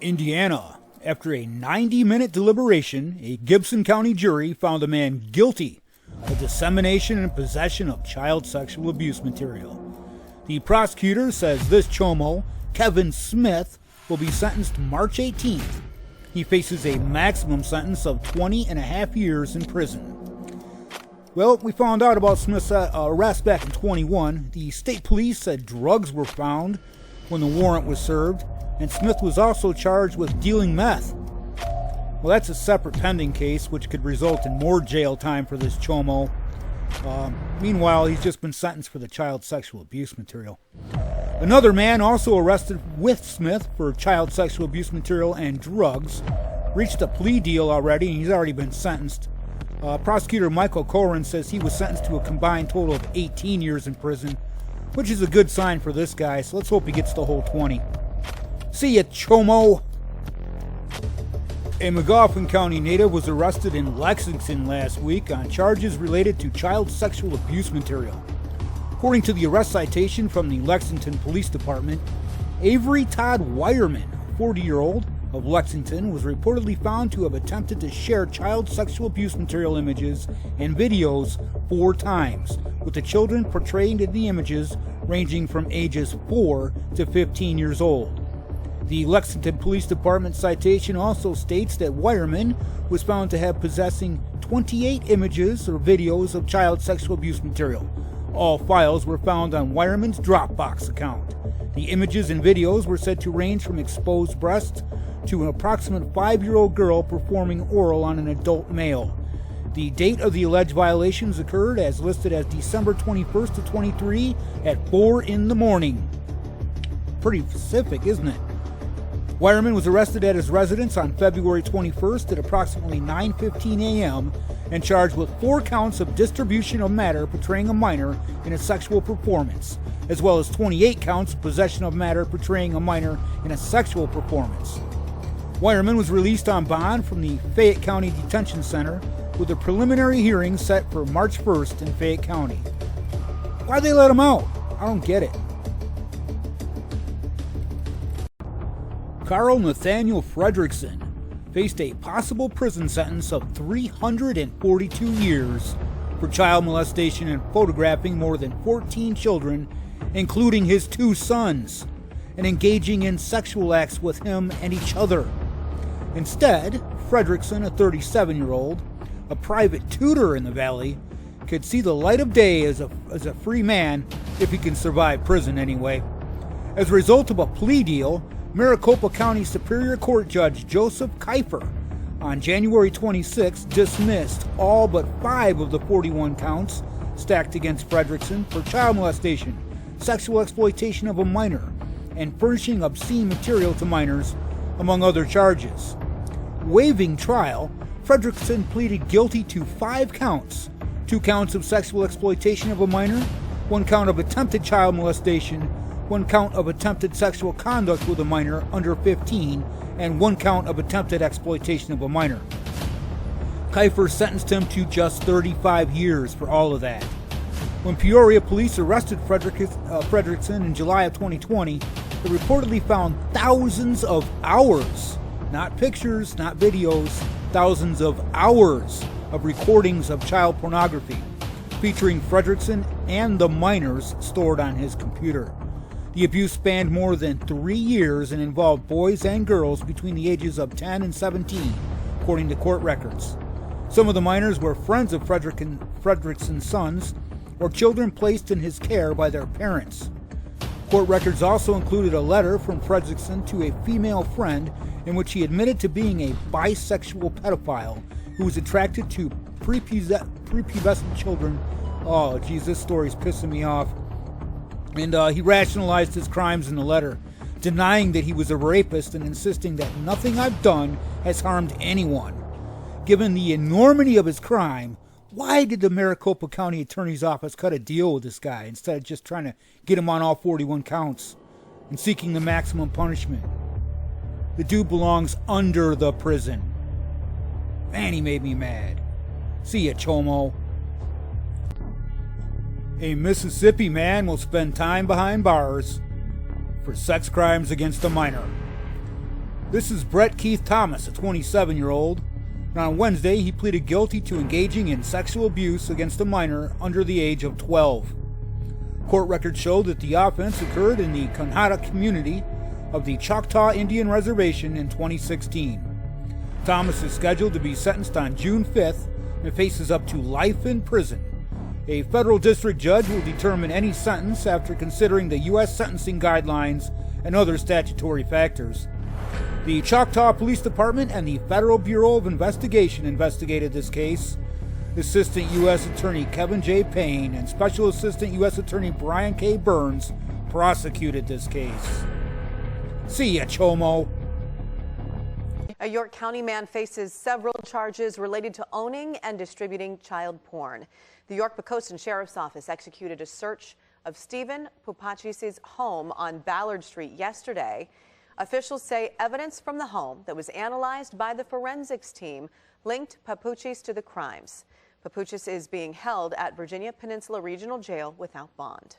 Indiana. After a 90-minute deliberation, a Gibson County jury found a man guilty of dissemination and possession of child sexual abuse material. The prosecutor says this chomo, Kevin Smith, will be sentenced March 18th. He faces a maximum sentence of 20 and a half years in prison. Well, we found out about Smith's arrest back in 21. The state police said drugs were found when the warrant was served, and Smith was also charged with dealing meth. Well, that's a separate pending case, which could result in more jail time for this chomo. Meanwhile, he's just been sentenced for the child sexual abuse material. Another man also arrested with Smith for child sexual abuse material and drugs reached a plea deal already, and he's already been sentenced. Prosecutor Michael Coren says he was sentenced to a combined total of 18 years in prison, which is a good sign for this guy, so let's hope he gets the whole 20. See ya, chomo! A McGoffin County native was arrested in Lexington last week on charges related to child sexual abuse material. According to the arrest citation from the Lexington Police Department, Avery Todd Wireman, 40-year-old, of Lexington, was reportedly found to have attempted to share child sexual abuse material images and videos 4 times, with the children portrayed in the images ranging from ages 4 to 15 years old. The Lexington Police Department citation also states that Wireman was found to have possessing 28 images or videos of child sexual abuse material. All files were found on Wireman's Dropbox account. The images and videos were said to range from exposed breasts to an approximate 5-year-old girl performing oral on an adult male. The date of the alleged violations occurred as listed as December 21st to 23 at 4 in the morning. Pretty specific, isn't it? Wireman was arrested at his residence on February 21st at approximately 9:15 a.m. and charged with 4 counts of distribution of matter portraying a minor in a sexual performance, as well as 28 counts of possession of matter portraying a minor in a sexual performance. Wireman was released on bond from the Fayette County Detention Center with a preliminary hearing set for March 1st in Fayette County. Why'd they let him out? I don't get it. Carl Nathaniel Fredrickson faced a possible prison sentence of 342 years for child molestation and photographing more than 14 children, including his 2 sons, and engaging in sexual acts with him and each other. Instead, Fredrickson, a 37-year-old, a private tutor in the valley, could see the light of day as a free man if he can survive prison anyway. As a result of a plea deal, Maricopa County Superior Court Judge Joseph Kiefer on January 26 dismissed all but 5 of the 41 counts stacked against Fredrickson for child molestation, sexual exploitation of a minor, and furnishing obscene material to minors, among other charges. Waiving trial, Fredrickson pleaded guilty to 5 counts, 2 counts of sexual exploitation of a minor, 1 count of attempted child molestation, 1 count of attempted sexual conduct with a minor under 15, and 1 count of attempted exploitation of a minor. Kiefer sentenced him to just 35 years for all of that. When Peoria police arrested Fredrickson in July of 2020, they reportedly found thousands of hours, not pictures, not videos, thousands of hours of recordings of child pornography featuring Fredrickson and the minors stored on his computer. The abuse spanned more than 3 years and involved boys and girls between the ages of 10 and 17, according to court records. Some of the minors were friends of Fredrickson's sons or children placed in his care by their parents. Court records also included a letter from Fredrickson to a female friend in which he admitted to being a bisexual pedophile who was attracted to prepubescent children. Oh, geez, this story's pissing me off. And he rationalized his crimes in the letter, denying that he was a rapist and insisting that nothing I've done has harmed anyone. Given the enormity of his crime, why did the Maricopa County Attorney's Office cut a deal with this guy instead of just trying to get him on all 41 counts and seeking the maximum punishment? The dude belongs under the prison. Man, he made me mad. See ya, chomo. A Mississippi man will spend time behind bars for sex crimes against a minor. This is Brett Keith Thomas, a 27-year-old. And on Wednesday, he pleaded guilty to engaging in sexual abuse against a minor under the age of 12. Court records show that the offense occurred in the Kanhata community of the Choctaw Indian Reservation in 2016. Thomas is scheduled to be sentenced on June 5th and faces up to life in prison. A federal district judge will determine any sentence after considering the U.S. sentencing guidelines and other statutory factors. The Choctaw Police Department and the Federal Bureau of Investigation investigated this case. Assistant U.S. Attorney Kevin J. Payne and Special Assistant U.S. Attorney Brian K. Burns prosecuted this case. See ya, Chomo. A York County man faces several charges related to owning and distributing child porn. The York-Poquoson Sheriff's Office executed a search of Stephen Pupacis' home on Ballard Street yesterday. Officials say evidence from the home that was analyzed by the forensics team linked Pupacis to the crimes. Pupacis is being held at Virginia Peninsula Regional Jail without bond.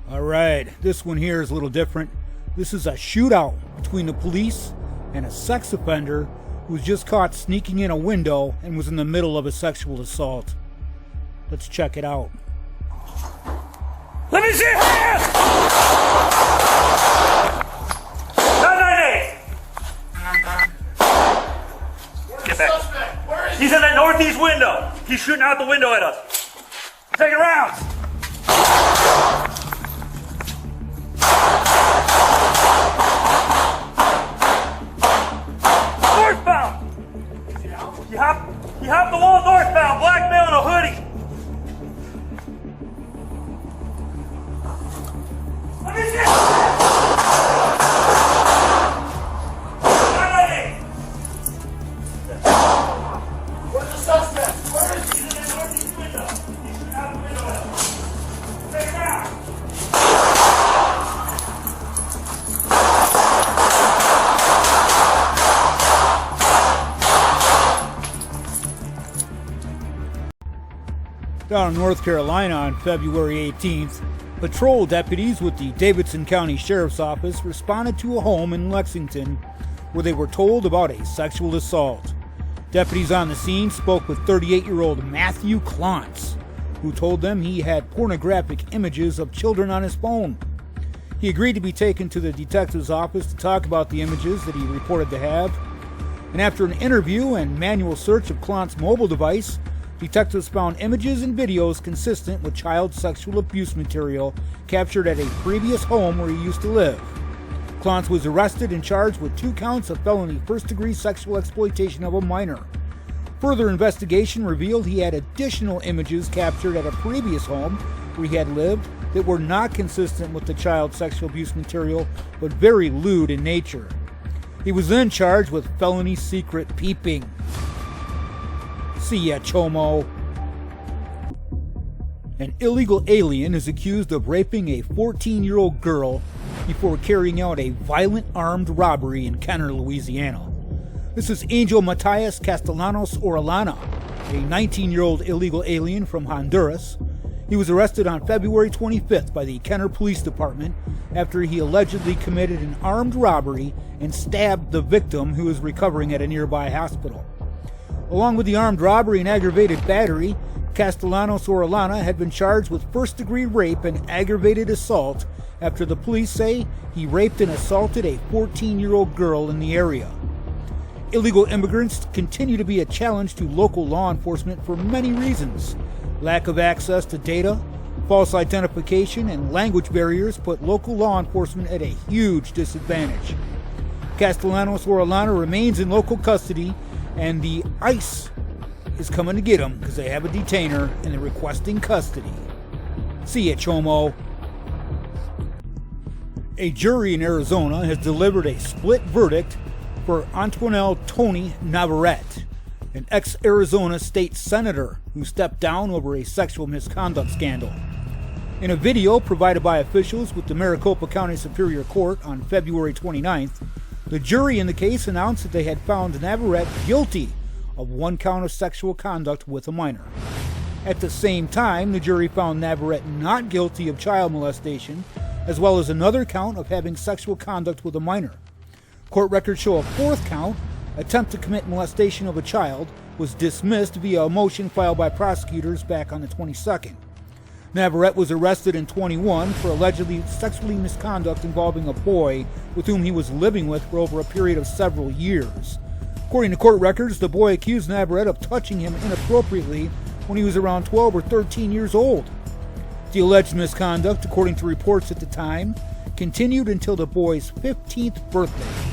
All right, this one here is a little different. This is a shootout between the police and a sex offender who was just caught sneaking in a window and was in the middle of a sexual assault. Let's check it out. Let me see your hands! 998! Get back. He's in that northeast window. He's shooting out the window at us. Taking rounds. Northbound. He hopped the wall northbound. Black male in a hoodie. Let me see it. Where's the suspect? Where is he? He's in the northeast window. He's shooting out the window at us. Take him out. Down in North Carolina on February 18th, patrol deputies with the Davidson County Sheriff's Office responded to a home in Lexington where they were told about a sexual assault. Deputies on the scene spoke with 38-year-old Matthew Klontz, who told them he had pornographic images of children on his phone. He agreed to be taken to the detective's office to talk about the images that he reported to have. And after an interview and manual search of Klontz's mobile device, detectives found images and videos consistent with child sexual abuse material captured at a previous home where he used to live. Klontz was arrested and charged with 2 counts of felony first-degree sexual exploitation of a minor. Further investigation revealed he had additional images captured at a previous home where he had lived that were not consistent with the child sexual abuse material, but very lewd in nature. He was then charged with felony secret peeping. See ya, Chomo. An illegal alien is accused of raping a 14-year-old girl before carrying out a violent armed robbery in Kenner, Louisiana. This is Angel Matias Castellanos Orellana, a 19-year-old illegal alien from Honduras. He was arrested on February 25th by the Kenner Police Department after he allegedly committed an armed robbery and stabbed the victim, who is recovering at a nearby hospital. Along with the armed robbery and aggravated battery, Castellanos Orellana had been charged with first-degree rape and aggravated assault after the police say he raped and assaulted a 14-year-old girl in the area. Illegal immigrants continue to be a challenge to local law enforcement for many reasons. Lack of access to data, false identification, and language barriers put local law enforcement at a huge disadvantage. Castellanos Orellana remains in local custody, and the ICE is coming to get him because they have a detainer and they're requesting custody. See ya, Chomo. A jury in Arizona has delivered a split verdict for Antonel Tony Navarrete, an ex-Arizona state senator who stepped down over a sexual misconduct scandal. In a video provided by officials with the Maricopa County Superior Court on February 29th, the jury in the case announced that they had found Navarrete guilty of 1 count of sexual conduct with a minor. At the same time, the jury found Navarrete not guilty of child molestation, as well as another count of having sexual conduct with a minor. Court records show a fourth count, attempt to commit molestation of a child, was dismissed via a motion filed by prosecutors back on the 22nd. Navarrete was arrested in 21 for allegedly sexually misconduct involving a boy with whom he was living with for over a period of several years. According to court records, the boy accused Navarrete of touching him inappropriately when he was around 12 or 13 years old. The alleged misconduct, according to reports at the time, continued until the boy's 15th birthday.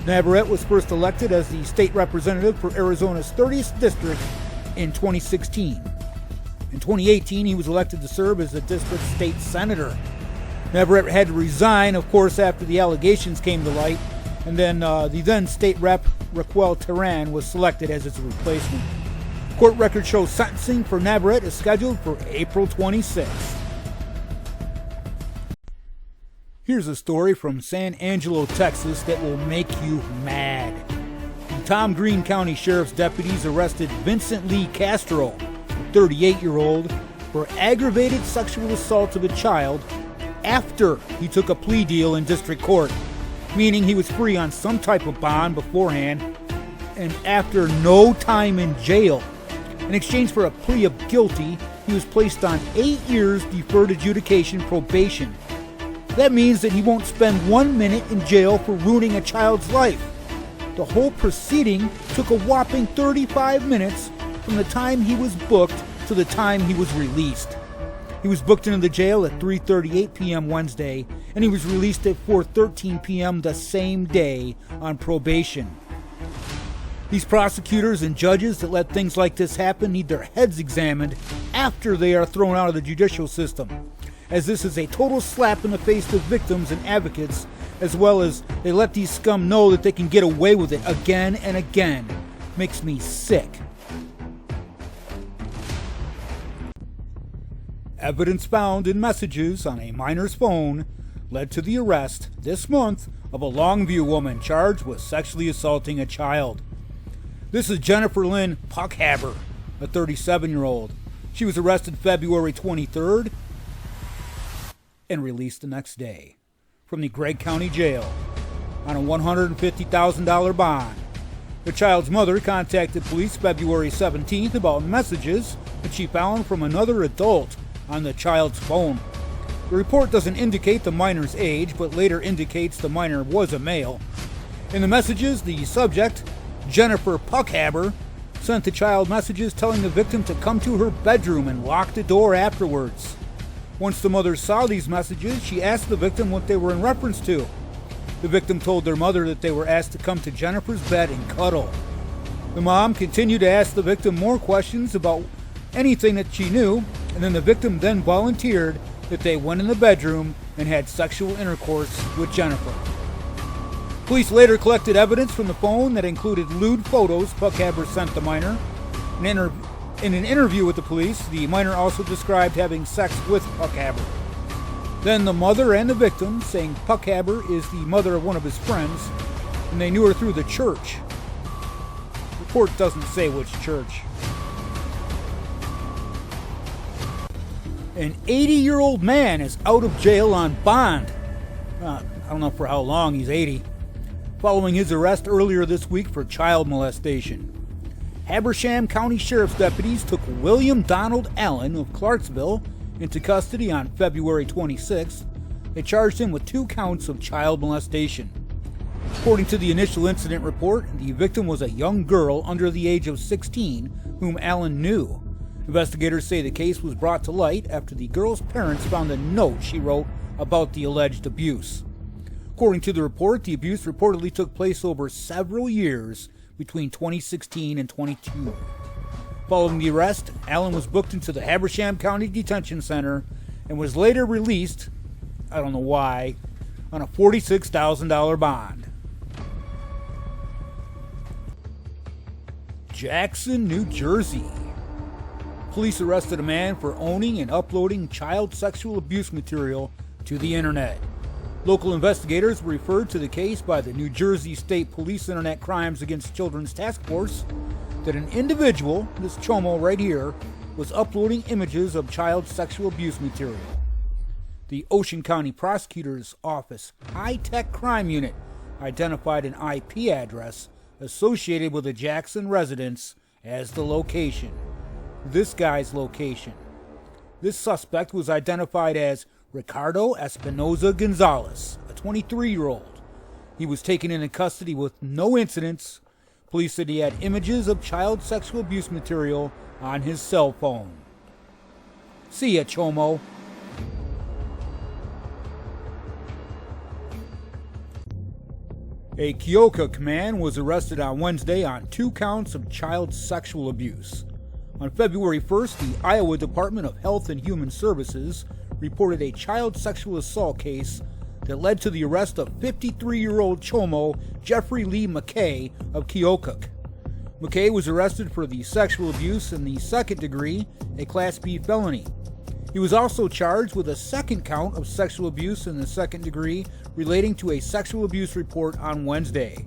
Navarrete was first elected as the state representative for Arizona's 30th district in 2016. In 2018, he was elected to serve as the district state senator. Navarrete had to resign, of course, after the allegations came to light, and then the then state rep Raquel Terran was selected as its replacement. Court records show sentencing for Navarrete is scheduled for April 26th. Here's a story from San Angelo, Texas that will make you mad. The Tom Green County Sheriff's deputies arrested Vincent Lee Castro, a 38-year-old, for aggravated sexual assault of a child after he took a plea deal in district court, meaning he was free on some type of bond beforehand and after no time in jail. In exchange for a plea of guilty, he was placed on 8 years deferred adjudication probation. That means that he won't spend 1 minute in jail for ruining a child's life. The whole proceeding took a whopping 35 minutes from the time he was booked to the time he was released. He was booked into the jail at 3:38 p.m. Wednesday, and he was released at 4:13 p.m. the same day on probation. These prosecutors and judges that let things like this happen need their heads examined after they are thrown out of the judicial system, as this is a total slap in the face to victims and advocates, as well as they let these scum know that they can get away with it again and again. Makes me sick. Evidence found in messages on a minor's phone led to the arrest this month of a Longview woman charged with sexually assaulting a child. This is Jennifer Lynn Puckhaber, a 37-year-old. She was arrested February 23rd and released the next day from the Gregg County Jail on a $150,000 bond. The child's mother contacted police February 17th about messages that she found from another adult on the child's phone. The report doesn't indicate the minor's age, but later indicates the minor was a male. In the messages, the subject, Jennifer Puckhaber, sent the child messages telling the victim to come to her bedroom and lock the door afterwards. Once the mother saw these messages, she asked the victim what they were in reference to. The victim told their mother that they were asked to come to Jennifer's bed and cuddle. The mom continued to ask the victim more questions about anything that she knew, and then the victim then volunteered that they went in the bedroom and had sexual intercourse with Jennifer. Police later collected evidence from the phone that included lewd photos Puckhaber sent the minor. In an interview with the police, the minor also described having sex with Puckhaber. Then the mother and the victim, saying Puckhaber is the mother of one of his friends, and they knew her through the church. The report doesn't say which church. An 80-year-old man is out of jail on bond. I don't know for how long, he's 80. Following his arrest earlier this week for child molestation. Habersham County Sheriff's deputies took William Donald Allen of Clarksville into custody on February 26th. They charged him with 2 counts of child molestation. According to the initial incident report, the victim was a young girl under the age of 16 whom Allen knew. Investigators say the case was brought to light after the girl's parents found a note she wrote about the alleged abuse. According to the report, the abuse reportedly took place over several years between 2016 and 22. Following the arrest, Allen was booked into the Habersham County Detention Center and was later released, I don't know why, on a $46,000 bond. Jackson, New Jersey. Police arrested a man for owning and uploading child sexual abuse material to the internet. Local investigators were referred to the case by the New Jersey State Police Internet Crimes Against Children's Task Force that an individual, this chomo right here, was uploading images of child sexual abuse material. The Ocean County Prosecutor's Office High-Tech Crime Unit identified an IP address associated with the Jackson residence as the location. This guy's location. This suspect was identified as Ricardo Espinoza Gonzalez, a 23-year-old. He was taken into custody with no incidents. Police said he had images of child sexual abuse material on his cell phone. See ya, Chomo. A Keokuk man was arrested on Wednesday on 2 counts of child sexual abuse. On February 1st, the Iowa Department of Health and Human Services reported a child sexual assault case that led to the arrest of 53-year-old Chomo Jeffrey Lee McKay of Keokuk. McKay was arrested for the sexual abuse in the second degree, a Class B felony. He was also charged with a second count of sexual abuse in the second degree relating to a sexual abuse report on Wednesday.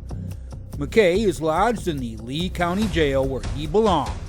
McKay is lodged in the Lee County Jail where he belongs.